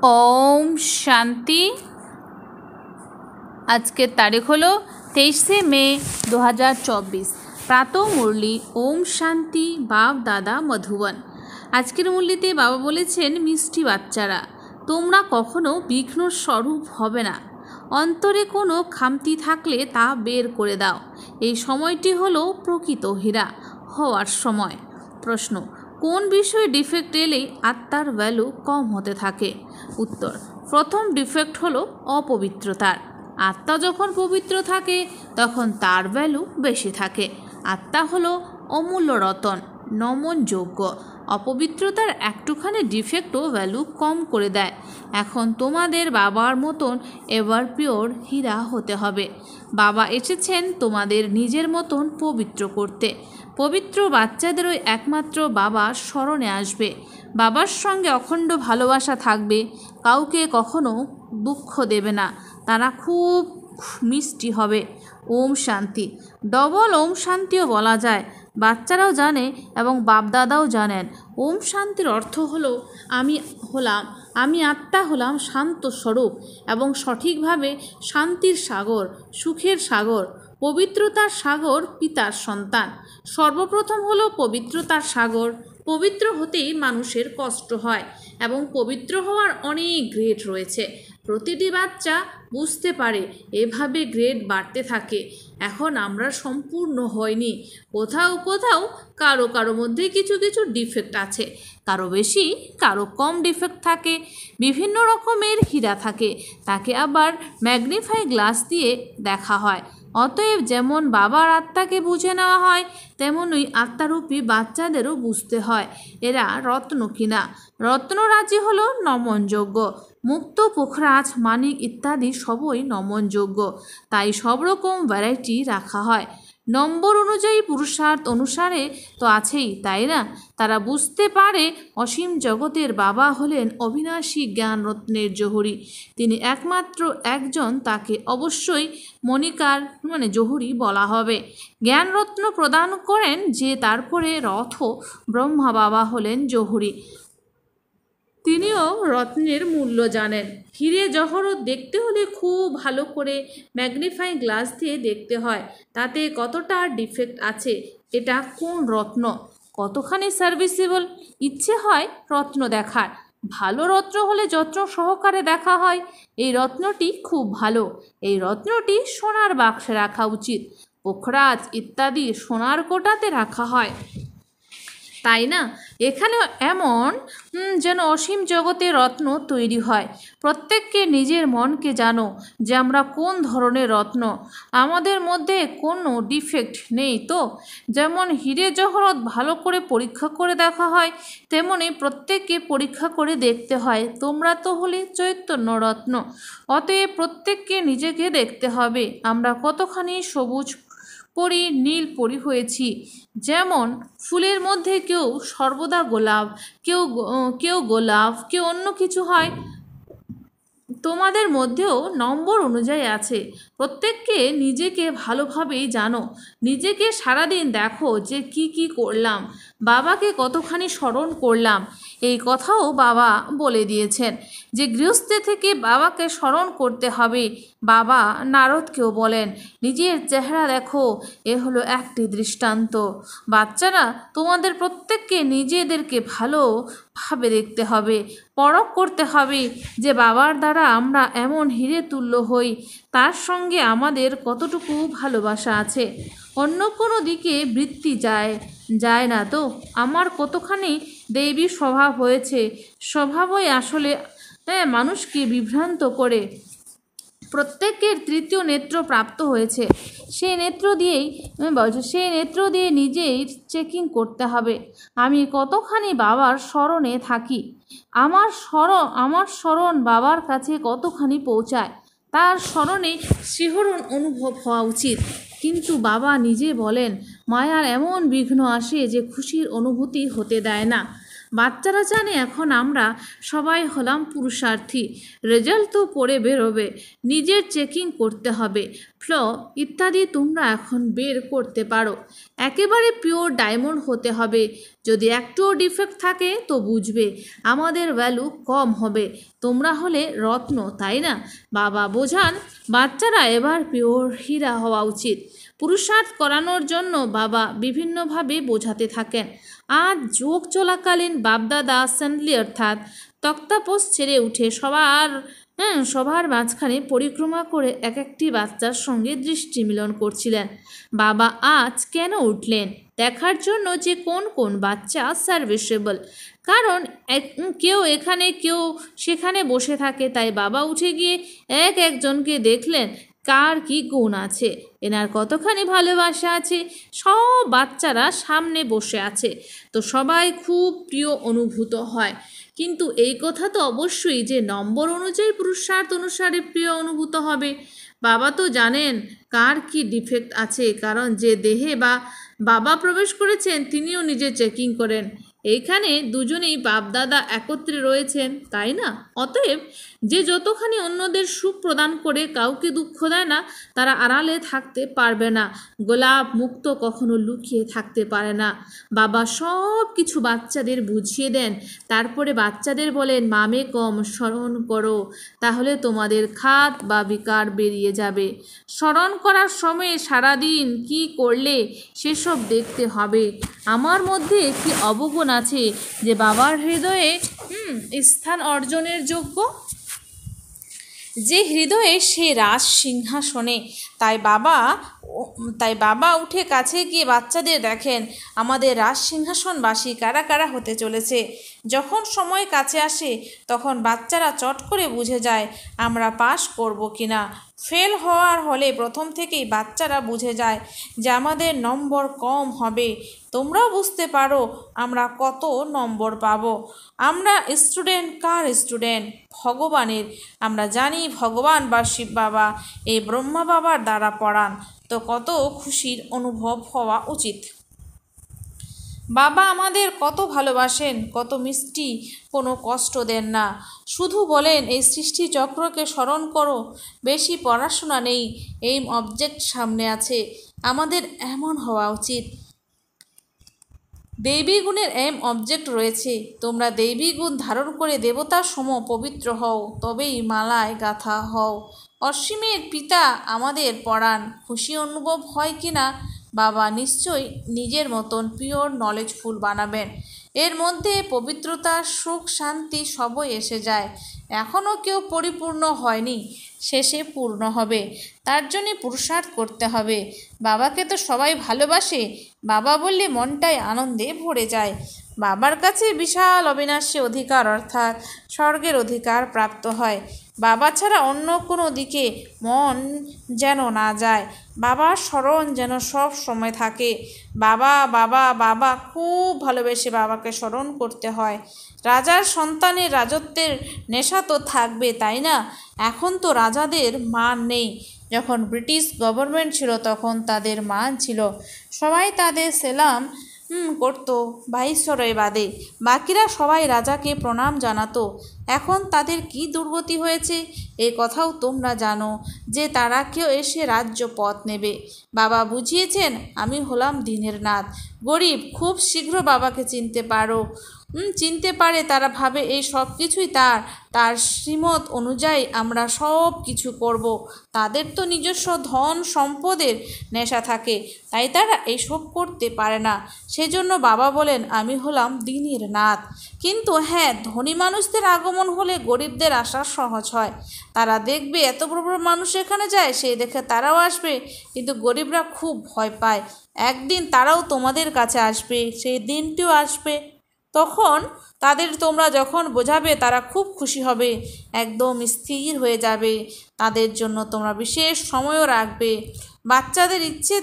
ओम शांति। आज के तारीख हलो 23 मे 2024। प्रातः मुरली ओम शांति बाप दादा मधुबन। आजकेर मुरलीते बाबा बोलेছেন मिष्टि बाच्चारा तोमरा कखनो विघ्न स्वरूप होबे ना। অন্তরে কোনো খামতি থাকলে তা বের করে দাও। এই সময়টি হলো প্রকৃত হীরা হওয়ার সময়। প্রশ্ন, কোন বিষয়ে ডিফেক্ট এলে আত্মার ভ্যালু কম হতে থাকে? উত্তর, প্রথম ডিফেক্ট হলো অপবিত্রতার। আত্মা যখন পবিত্র থাকে তখন তার ভ্যালু বেশি থাকে। আত্মা হলো অমূল্য রতন, নমনযোগ্য। অপবিত্রতার একটুখানি ডিফেক্টও ভ্যালু কম করে দেয়। এখন তোমাদের বাবার মতন এভার পিওর হীরা হতে হবে। বাবা এসেছেন তোমাদের নিজের মতন পবিত্র করতে। পবিত্র বাচ্চাদেরই একমাত্র বাবা স্মরণে আসবে। বাবার সঙ্গে অখণ্ড ভালোবাসা থাকবে, কাউকে কখনো দুঃখ দেবে না। তারা খুব মিষ্টি হবে। ওম শান্তি। ডবল ওম শান্তিও বলা যায়। বাচ্চারাও জানে এবং বাপদাদাও জানেন। ওম শান্তির অর্থ হলো আমি আত্মা হলাম শান্ত স্বরূপ এবং সঠিকভাবে শান্তির সাগর, সুখের সাগর, পবিত্রতার সাগর, পিতার সন্তান। সর্বপ্রথম হলো পবিত্রতার সাগর। পবিত্র হতেই মানুষের কষ্ট হয় এবং পবিত্র হওয়ার অনেক গ্রেড রয়েছে। প্রতিটি বাচ্চা বুঝতে পারে, এভাবে গ্রেড বাড়তে থাকে। এখন আমরা সম্পূর্ণ হয়নি। কোথাও কোথাও কারো মধ্যে কিছু ডিফেক্ট আছে। কারো বেশি, কারো কম ডিফেক্ট থাকে। বিভিন্ন রকমের হীরা থাকে, তাকে আবার ম্যাগনিফাই গ্লাস দিয়ে দেখা হয়। অতএব যেমন বাবার আত্মাকে বুঝে নেওয়া হয়, তেমনই আত্মারূপী বাচ্চাদেরও বুঝতে হয় এরা রত্ন কিনা। রত্নরাজি হলো নমনযোগ্য। মুক্ত, পুখরাজ, মানিক ইত্যাদি সবই নমনযোগ্য। তাই সব রকম ভ্যারাইটি রাখা হয়। নম্বর অনুযায়ী, পুরুষার্থ অনুসারে তো আছেই, তাই না? তারা বুঝতে পারে অসীম জগতের বাবা হলেন অবিনাশী জ্ঞানরত্নের জহুরি। তিনি একমাত্র একজন, তাকে অবশ্যই মণিকার জহুরি বলা হবে। জ্ঞানরত্ন প্রদান করেন যে, তারপরে রথ ব্রহ্মা বাবা হলেন জহুরি। তিনিও রত্নের মূল্য জানেন। হিরে জহরত দেখতে হলে খুব ভালো করে ম্যাগনিফাইং গ্লাস দিয়ে দেখতে হয়, তাতে কতটা ডিফেক্ট আছে, এটা কোন রত্ন, কতখানি সার্ভিসেবল। ইচ্ছে হয় রত্ন দেখার। ভালো রত্ন হলে যত্ন সহকারে দেখা হয়। এই রত্নটি খুব ভালো, এই রত্নটি সোনার বাক্সে রাখা উচিত। পোখরাজ ইত্যাদি সোনার কোটাতে রাখা হয়, তাই না? এখানেও এমন যেন অসীম জগতে রত্ন তৈরি হয়। প্রত্যেককে নিজের মনকে জানো যে আমরা কোন ধরনের রত্ন। আমাদের মধ্যে কোনো ডিফেক্ট নেই তো। যেমন হিরে জহরত ভালো করে পরীক্ষা করে দেখা হয়, তেমনি প্রত্যেককে পরীক্ষা করে দেখতে হয়। তোমরা তো হলে চৈতন্য রত্ন। অতএব প্রত্যেককে নিজেকে দেখতে হবে আমরা কতখানি সবুজ পরি, নীল পরি হয়েছি। যেমন ফুলের মধ্যে কেউ সর্বদা গোলাপ, কেউ গোলাপ, কেউ অন্য কিছু হয়। তোমাদের মধ্যেও নম্বর অনুযায়ী আছে। প্রত্যেককে নিজেকে ভালোভাবেই জানো। নিজেকে সারাদিন দেখো যে কি করলাম, বাবাকে কতখানি স্মরণ করলাম। এই কথাও বাবা বলে দিয়েছেন যে গৃহস্থে থেকে বাবাকে স্মরণ করতে হবে। বাবা নারদকেও বলেন, নিজের চেহারা দেখো, এ হলো একটি দৃষ্টান্ত। বাচ্চারা, তোমাদের প্রত্যেককে নিজেদেরকে ভালোভাবে দেখতে হবে, পরখ করতে হবে যে বাবার দ্বারা আমরা এমন হিরে তুল্য হই, তার সঙ্গে আমাদের কতটুকু ভালোবাসা আছে। অন্য কোনো দিকে বৃত্তি যায় না তো। আমার কতখানি দৈবী স্বভাব হয়েছে। স্বভাবই আসলে মানুষকে বিভ্রান্ত করে। প্রত্যেকের তৃতীয় নেত্র প্রাপ্ত হয়েছে। সেই নেত্র দিয়ে নিজেই চেকিং করতে হবে আমি কতখানি বাবার স্মরণে থাকি। আমার স্মরণ বাবার কাছে কতখানি পৌঁছায়, তার স্মরণে শিহরণ অনুভব হওয়া উচিত। কিন্তু বাবা নিজে বলেন, মায়ার এমন বিঘ্ন আসে যে খুশির অনুভূতি হতে দেয় না। বাচ্চারা জানে এখন আমরা সবাই হলাম পুরুষার্থী, রেজাল্ট তো পড়ে বেরোবে, নিজের চেকিং করতে হবে, ফ্ল ইত্যাদি তোমরা এখন বের করতে পারো। একেবারে পিওর ডায়মন্ড হতে হবে, যদি একটুও ডিফেক্ট থাকে তো বুঝবে আমাদের ভ্যালু কম হবে, তোমরা হলে রত্ন, তাই না? বাবা বোঝান বাচ্চারা এবার পিওর হীরা হওয়া উচিত। পুরুষার্থ করানোর জন্য বাবা বিভিন্নভাবে বোঝাতে থাকেন। আজ যোগ চলাকালীন বাপদাদা অ্যাসেম্বলি অর্থাৎ তক্তাপোষ ছেড়ে উঠে সবার মাঝখানে পরিক্রমা করে এক একটি বাচ্চার সঙ্গে দৃষ্টি মিলন করছিলেন। বাবা আজ কেন উঠলেন? দেখার জন্য যে কোন কোন বাচ্চা সার্ভিসেবল। কারণ কেউ এখানে কেউ সেখানে বসে থাকে, তাই বাবা উঠে গিয়ে একজনকে দেখলেন কার কি গুণ আছে, এনার কতখানি ভালোবাসা আছে। সব বাচ্চারা সামনে বসে আছে, তো সবাই খুব প্রিয় অনুভূত হয়। কিন্তু এই কথা তো অবশ্যই যে নম্বর অনুযায়ী পুরুষার্থ অনুসারে প্রিয় অনুভূত হবে। বাবা তো জানেন কার কি ডিফেক্ট আছে, কারণ যে দেহে বাবা প্রবেশ করেছেন তিনিও নিজে চেকিং করেন। এইখানে দুজনেই বাপদাদা একত্রে রয়েছেন, তাই না? অতএব যে যতখানি অন্যদের সুখ প্রদান করে কাউকে দুঃখ দেয় না, তারা আড়ালে থাকতে পারবে না। গোলাপ মুক্ত কখনো লুকিয়ে থাকতে পারে না। বাবা সব কিছু বাচ্চাদের বুঝিয়ে দেন, তারপরে বাচ্চাদের বলেন মামে কম স্মরণ করো, তাহলে তোমাদের খাত বা বিকার বেরিয়ে যাবে। স্মরণ করার সময় সারাদিন কি করলে সেসব দেখতে হবে। আমার মধ্যে কি অবগুণ আছে যে বাবার হৃদয়ে স্থান অর্জনের যোগ্য? যে হৃদয়ে সে রাজ সিংহাসনে। তাই বাবা উঠে কাছে গিয়ে বাচ্চাদের দেখেন আমাদের রাজ সিংহাসনবাসী কারা কারা হতে চলেছে। যখন সময় কাছে আসে তখন বাচ্চারা চট করে বুঝে যায় আমরা পাস করব কিনা। ফেল হওয়ার হলে প্রথম থেকেই বাচ্চারা বুঝে যায় যে আমাদের নম্বর কম হবে। তোমরাও বুঝতে পারো আমরা কত নম্বর পাবো। আমরা স্টুডেন্ট কার স্টুডেন্ট? ভগবানের। আমরা জানি ভগবান বা শিব বাবা এই ব্রহ্মা বাবার দ্বারা পড়ান, তো কত খুশির অনুভব হওয়া উচিত। বাবা আমাদের কত ভালোবাসেন, কত মিষ্টি, কোনো কষ্ট দেন না, শুধু বলেন এই সৃষ্টি চক্রকে স্মরণ করো, বেশি পড়াশোনা নেই, এইম অবজেক্ট সামনে আছে, আমাদের এমন হওয়া উচিত। দেবী গুণের এম অবজেক্ট রয়েছে, তোমরা দেবী গুণ ধারণ করে দেবতার সম পবিত্র হও, তবেই মালায় গাথা হও। অসীমের পিতা আমাদের পড়ান, খুশি অনুভব হয় কি না? বাবা নিশ্চয়ই নিজের মতন পিওর নলেজফুল বানাবেন। এর মধ্যে পবিত্রতা, সুখ, শান্তি সবই এসে যায়। এখনও কেউ পরিপূর্ণ হয়নি, শেষে পূর্ণ হবে। তার জন্যে পুরুষার্থ করতে হবে। বাবাকে তো সবাই ভালোবাসে, বাবা বললে মনটাই আনন্দে ভরে যায়। বাবার কাছে বিশাল অবিনাশী অধিকার অর্থাৎ স্বর্গের অধিকার প্রাপ্ত হয়। বাবা ছাড়া অন্য কোনো দিকে মন যেন না যায়, বাবার স্মরণ যেন সব সময় থাকে। বাবা বাবা বাবা খুব ভালোবেসে বাবাকে স্মরণ করতে হয়। রাজার সন্তানের রাজত্বের নেশা তো থাকবে, তাই না? এখন তো রাজাদের মান নেই। যখন ব্রিটিশ গভর্নমেন্ট ছিল তখন তাদের মান ছিল, সবাই তাদের সেলাম করতো ভাইসরয় বাদে, বাকিরা সবাই রাজাকে প্রণাম জানাতো। এখন তাদের কি দুর্গতি হয়েছে এই কথাও তোমরা জানো, যে তারা কেউ এসে রাজ্য পথ নেবে। বাবা বুঝিয়েছেন আমি হলাম দিনের নাথ। গরিব খুব শীঘ্র বাবাকে চিনতে পারে, তারা ভাবে এই সব কিছুই তার শ্রীমত অনুযায়ী আমরা সব কিছু করব। তাদের তো নিজস্ব ধন সম্পদের নেশা থাকে, তাই তারা এইসব করতে পারে না। সেজন্য বাবা বলেন আমি হলাম দিনের নাথ। কিন্তু হ্যাঁ, ধনী মানুষদের আগমন হলে গরিবদের আসা সহজ হয়। তারা দেখবে এত বড় বড় মানুষ এখানে যায়, সেই দেখে তারাও আসবে, কিন্তু গরিবরা খুব ভয় পায়। একদিন তারাও তোমাদের কাছে আসবে, সেই দিনটিও আসবে, তখন তাদের তোমরা যখন বোঝাবে তারা খুব খুশি হবে, একদম স্থির হয়ে যাবে। তাদের জন্য তোমরা বিশেষ সময়ও রাখবে। বাচ্চাদের ইচ্ছে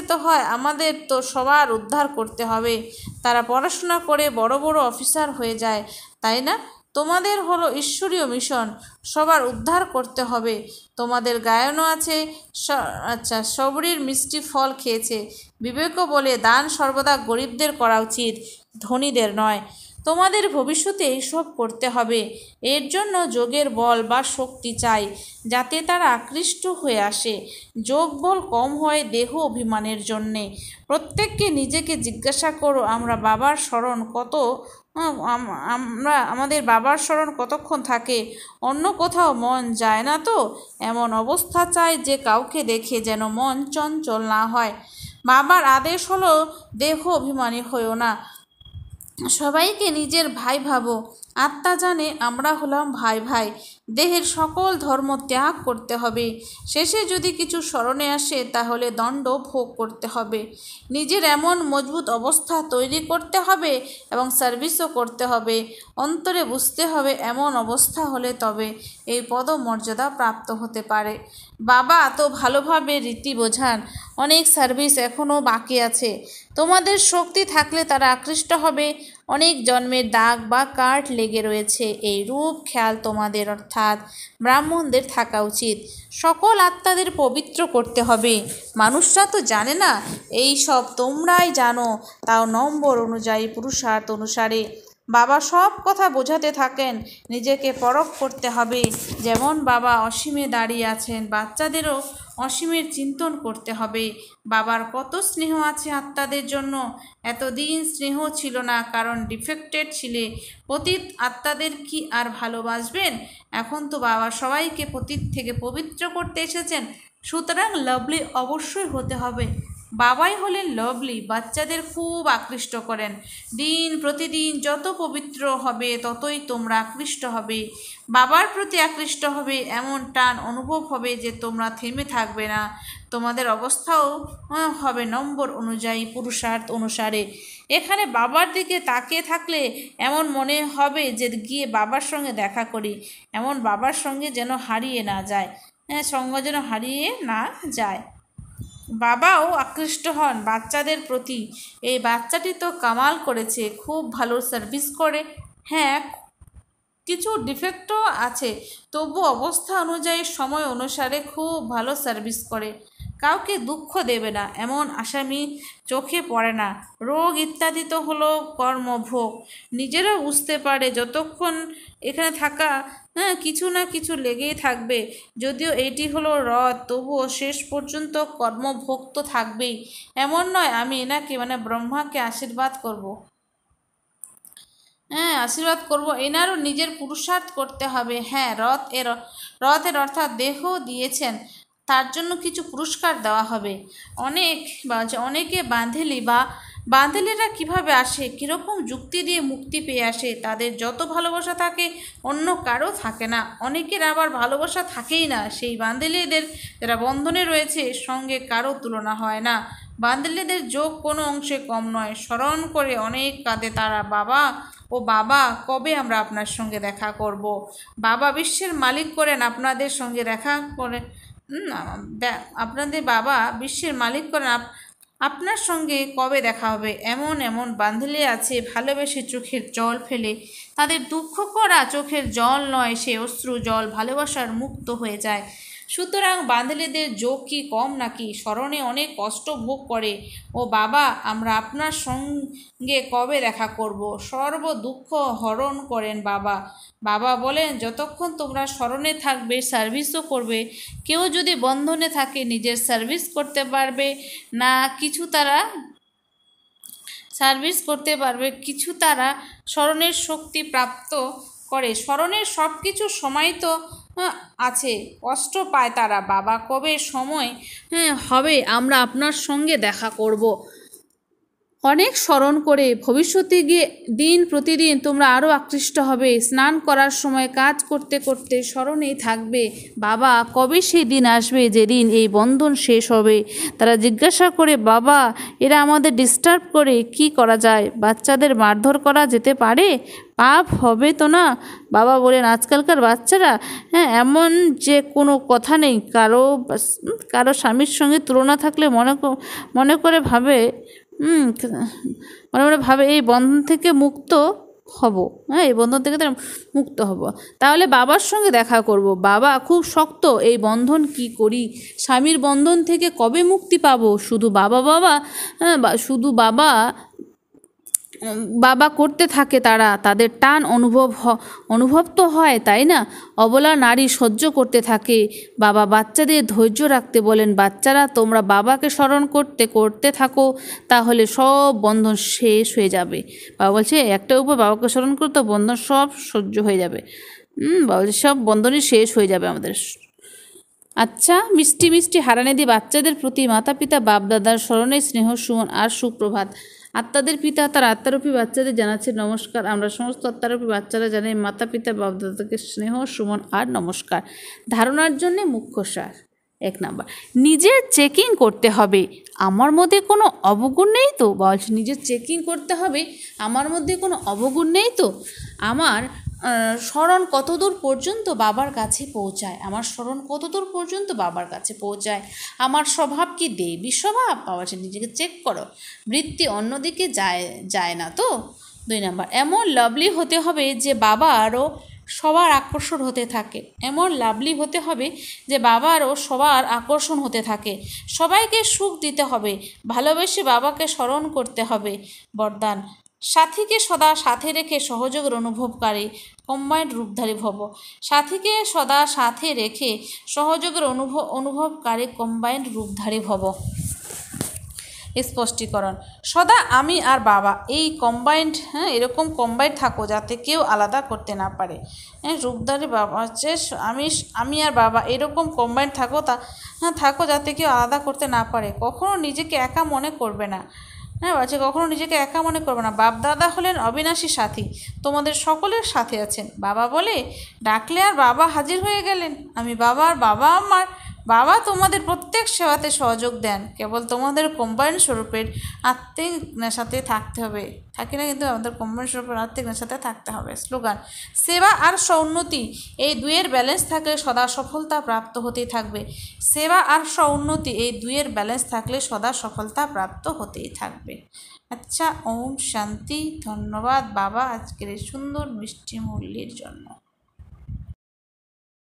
তো হয় আমাদের তো সবার উদ্ধার করতে হবে। তারা পড়াশোনা করে বড় বড় অফিসার হয়ে যায়, তাই না? তোমাদের হলো ঈশ্বরীয় মিশন, সবার উদ্ধার করতে হবে। তোমাদের গায়নও আছে, সবরির মিষ্টি ফল খেয়েছে। বিবেকও বলে দান সর্বদা গরিবদের করা উচিত। ধনীদের নয়। তোমাদের ভবিষ্যতে এইসব করতে হবে। এর জন্য যোগের বল বা শক্তি চাই, যাতে তারা আকৃষ্ট হয়ে আসে। যোগ বল কম হয় দেহ অভিমানের জন্যে। প্রত্যেককে নিজেকে জিজ্ঞাসা করো, আমরা বাবার স্মরণ কত আমাদের বাবার স্মরণ কতক্ষণ থাকে? অন্য কোথাও মন যায় না তো? এমন অবস্থা চাই যে কাউকে দেখে যেন মন চঞ্চল না হয়। বাবার আদেশ হলো, দেহ অভিমানী হইও না, সবাইকে নিজের ভাই ভাবো। আত্মা জানে আমরা হলাম ভাই ভাই। দেহের সকল ধর্ম ত্যাগ করতে হবে। শেষে যদি কিছু স্মরণে আসে তাহলে দণ্ড ভোগ করতে হবে। নিজের এমন মজবুত অবস্থা তৈরি করতে হবে এবং সার্ভিসও করতে হবে। অন্তরে বুঝতে হবে এমন অবস্থা হলে তবে এই পদমর্যাদা প্রাপ্ত হতে পারে। বাবা তো ভালোভাবে রীতি বোঝান, অনেক সার্ভিস এখনও বাকি আছে। তোমাদের শক্তি থাকলে তারা আকৃষ্ট হবে। অনেক জন্মের দাগ বা কাঠ লেগে রয়েছে। এই রূপ খেয়াল তোমাদের অর্থাৎ ব্রাহ্মণদের থাকা উচিত। সকল আত্মাদের পবিত্র করতে হবে। মানুষরা তো জানে না, এই সব তোমরাই জানো, তাও নম্বর অনুযায়ী পুরুষার্থ অনুসারে। বাবা সব কথা বোঝাতে থাকেন, নিজেকে পরখ করতে হবে। যেমন বাবা অসীমে দাঁড়িয়ে আছেন, বাচ্চাদেরও অসীমের চিন্তন করতে হবে। বাবার কত স্নেহ আছে আত্মাদের জন্য। এতদিন স্নেহ ছিল না, কারণ ডিফেক্টেড ছিলে। পতিত আত্মাদের কি আর ভালোবাসবেন? এখন তো বাবা সবাইকে পতিত থেকে পবিত্র করতে এসেছেন, সুতরাং লাভলি অবশ্যই হতে হবে। বাবাই হলেন লাভলি, বাচ্চাদের খুব আকৃষ্ট করেন। দিন প্রতিদিন যত পবিত্র হবে ততই তোমরা আকৃষ্ট হবে। বাবার প্রতি আকৃষ্ট হবে, এমন টান অনুভব হবে যে তোমরা থেমে থাকবে না। তোমাদের অবস্থাও হবে নম্বর অনুযায়ী পুরুষার্থ অনুসারে। এখানে বাবার দিকে তাকিয়ে থাকলে এমন মনে হবে যে গিয়ে বাবার সঙ্গে দেখা করি, এমন বাবার সঙ্গে যেন হারিয়ে না যায়, সঙ্গ যেন হারিয়ে না যায়। বাবাও আকৃষ্ট হন বাচ্চাদের প্রতি। এই বাচ্চাটি তো কামাল করেছে, খুব ভালো সার্ভিস করে। হ্যাঁ, কিছু ডিফেক্টও আছে, তবু অবস্থা অনুযায়ী সময় অনুসারে খুব ভালো সার্ভিস করে। কাউকে দুঃখ দেবে না এমন আসামি চোখে পড়ে না। রোগ ইত্যাদি তো হলো কর্মভোগ। নিজেরাও বুঝতে পারে যতক্ষণ এখানে থাকা, কিছু না কিছু লেগেই থাকবে। যদিও এটি হলো রথ, তবুও শেষ পর্যন্ত কর্মভোগ তো থাকবেই। এমন নয় আমি এনাকে ব্রহ্মাকে আশীর্বাদ করব, আশীর্বাদ করব, এনারও নিজের পুরুষার্থ করতে হবে। হ্যাঁ, রথের অর্থাৎ দেহ দিয়েছেন, তার জন্য কিছু পুরস্কার দেওয়া হবে। অনেকে বাঁধেলিরা কিভাবে আসে, কীরকম যুক্তি দিয়ে মুক্তি পেয়ে আসে। তাদের যত ভালোবাসা থাকে অন্য কারো থাকে না। অনেকের আবার ভালোবাসা থাকেই না। সেই বাঁধেলিদের যারা বন্ধনে রয়েছে সঙ্গে কারো তুলনা হয় না। বাঁধেলিদের যোগ কোনো অংশে কম নয়। স্মরণ করে অনেক কাঁদে তারা, বাবা ও বাবা, কবে আমরা আপনার সঙ্গে দেখা করব? বাবা বিশ্বের মালিক করেন, আপনাদের সঙ্গে দেখা করে আপনাদের বাবা বিশ্বের মালিক করেন, আপনার সঙ্গে কবে দেখা হবে? এমন এমন বান্ধলি আছে ভালোবেসে চোখের জল ফেলে। তাদের দুঃখ করা চোখের জল নয়, সে অশ্রু জল ভালোবাসার মুক্ত হয়ে যায়। সুতরাং বান্ধলীদের যোগ কি কম নাকি? স্মরণে অনেক কষ্ট ভোগ করে। ও বাবা, আমরা আপনার সঙ্গে কবে দেখা করব? সর্ব দুঃখ হরণ করেন বাবা। বাবা বলেন, যতক্ষণ তোমরা স্মরণে থাকবে সার্ভিসও করবে। কেউ যদি বন্ধনে থাকে নিজের সার্ভিস করতে পারবে না, কিছু তারা স্মরণের শক্তি প্রাপ্ত করে। স্মরণের সব কিছু সময় তো আছে, কষ্ট পায় তারা। বাবা কবে সময় হবে আমরা আপনার সঙ্গে দেখা করব? অনেক স্মরণ করে ভবিষ্যতে গিয়ে দিন প্রতিদিন তোমরা আরও আকৃষ্ট হবে। স্নান করার সময় কাজ করতে করতে স্মরণেই থাকবে, বাবা কবে সেই দিন আসবে যেদিন এই বন্ধন শেষ হবে। তারা জিজ্ঞাসা করে, বাবা এরা আমাদের ডিস্টার্ব করে, কি করা যায়? বাচ্চাদের মারধর করা যেতে পারে? পাপ হবে তো না? বাবা বলেন, আজকালকার বাচ্চারা এমন যে কোনো কথা নেই। কারো স্বামীর সঙ্গে তুলনা থাকলে মনে করে ভাবে এই বন্ধন থেকে মুক্ত হব। এই বন্ধন থেকে মুক্ত হব, তাহলে বাবার সঙ্গে দেখা করব। বাবা খুব শক্ত, এই বন্ধন কি করি? স্বামীর বন্ধন থেকে কবে মুক্তি পাবো? শুধু বাবা বাবা করতে থাকে তারা, তাদের টান অনুভব তো হয়, তাই না? অবলা নারী সহ্য করতে থাকে। বাবা বাচ্চাদের ধৈর্য রাখতে বলেন, বাচ্চারা তোমরা বাবাকে স্মরণ করতে করতে থাকো, তাহলে সব বন্ধন শেষ হয়ে যাবে। বাবা বলছে একটা উপর বাবাকে স্মরণ করতে বন্ধন সব সহ্য হয়ে যাবে। বাবা বলছে সব বন্ধনই শেষ হয়ে যাবে আমাদের। আচ্ছা, মিষ্টি মিষ্টি হারানেদি বাচ্চাদের প্রতি মাতা পিতা বাপদাদার স্মরণে স্নেহ সুমন আর সুপ্রভাত। আত্মাদের পিতা তার আত্মারূপী বাচ্চাদের জানাচ্ছে নমস্কার। আমরা সমস্ত আত্মারূপী বাচ্চারা জানাই মাতা পিতা বাপদাদাকে স্নেহ সুমন আর নমস্কার। ধারণার জন্যে মুখ্য সার। 1 নাম্বার, নিজের চেকিং করতে হবে, আমার মধ্যে কোনো অবগুণ নেই তো। বলছে নিজের চেকিং করতে হবে, আমার মধ্যে কোনো অবগুণ নেই তো। আমার স্মরণ কতদূর পর্যন্ত বাবার কাছে পৌঁছায়, আমার স্মরণ কতদূর পর্যন্ত বাবার কাছে পৌঁছায়, আমার স্বভাব কি দেবী স্বভাব। বাবা বলছে নিজেকে চেক করো, বৃত্তি অন্যদিকে যায় না তো। 2 নাম্বার, এমন লাভলি হতে হবে যে বাবা আরও সবার আকর্ষণ হতে থাকে, এমন লাভলি হতে হবে যে বাবারও সবার আকর্ষণ হতে থাকে। সবাইকে সুখ দিতে হবে, ভালোবেসে বাবাকে স্মরণ করতে হবে। বরদান, সাথীকে সদা সাথে রেখে সহযোগের অনুভবকারী কম্বাইন্ড রূপধারী ভব। সাথীকে সদা সাথে রেখে সহযোগের অনুভবকারী কম্বাইন্ড রূপধারী ভব। স্পষ্টীকরণ, সদা আমি আর বাবা এই কম্বাইন্ড, এরকম কম্বাইন্ড থাকো যাতে কেউ আলাদা করতে না পারে। রূপধারী বাবা হচ্ছে আমি আর বাবা এরকম কম্বাইন্ড থাকো যাতে কেউ আলাদা করতে না পারে। কখনো নিজেকে একা মনে করবে না। বলছে কখনো নিজেকে একা মনে করবে না। বাপ দাদা হলেন অবিনাশী সাথী, তোমাদের সকলের সাথে আছেন। বাবা বলে ডাকলে আর বাবা হাজির হয়ে গেলেন। আমি বাবা আমার বাবা তোমাদের প্রত্যেক সেবাতে সহযোগ দেন, কেবল তোমাদের কম্বাইন্ড স্বরূপের আত্মিক নেশাতে থাকতে হবে। থাকি না কিন্তু আমাদের কম্বাইন্ড স্বরূপের আত্মিক নেশাতে থাকতে হবে। স্লোগান, সেবা আর স্ব-উন্নতি এই দুইয়ের ব্যালেন্স থাকলে সদা সফলতা প্রাপ্ত হতেই থাকবে। সেবা আর স্ব-উন্নতি এই দুইয়ের ব্যালেন্স থাকলে সদা সফলতা প্রাপ্ত হতেই থাকবে। আচ্ছা, ওম শান্তি। ধন্যবাদ বাবা আজকের এই সুন্দর মিষ্টি মুরলির জন্য।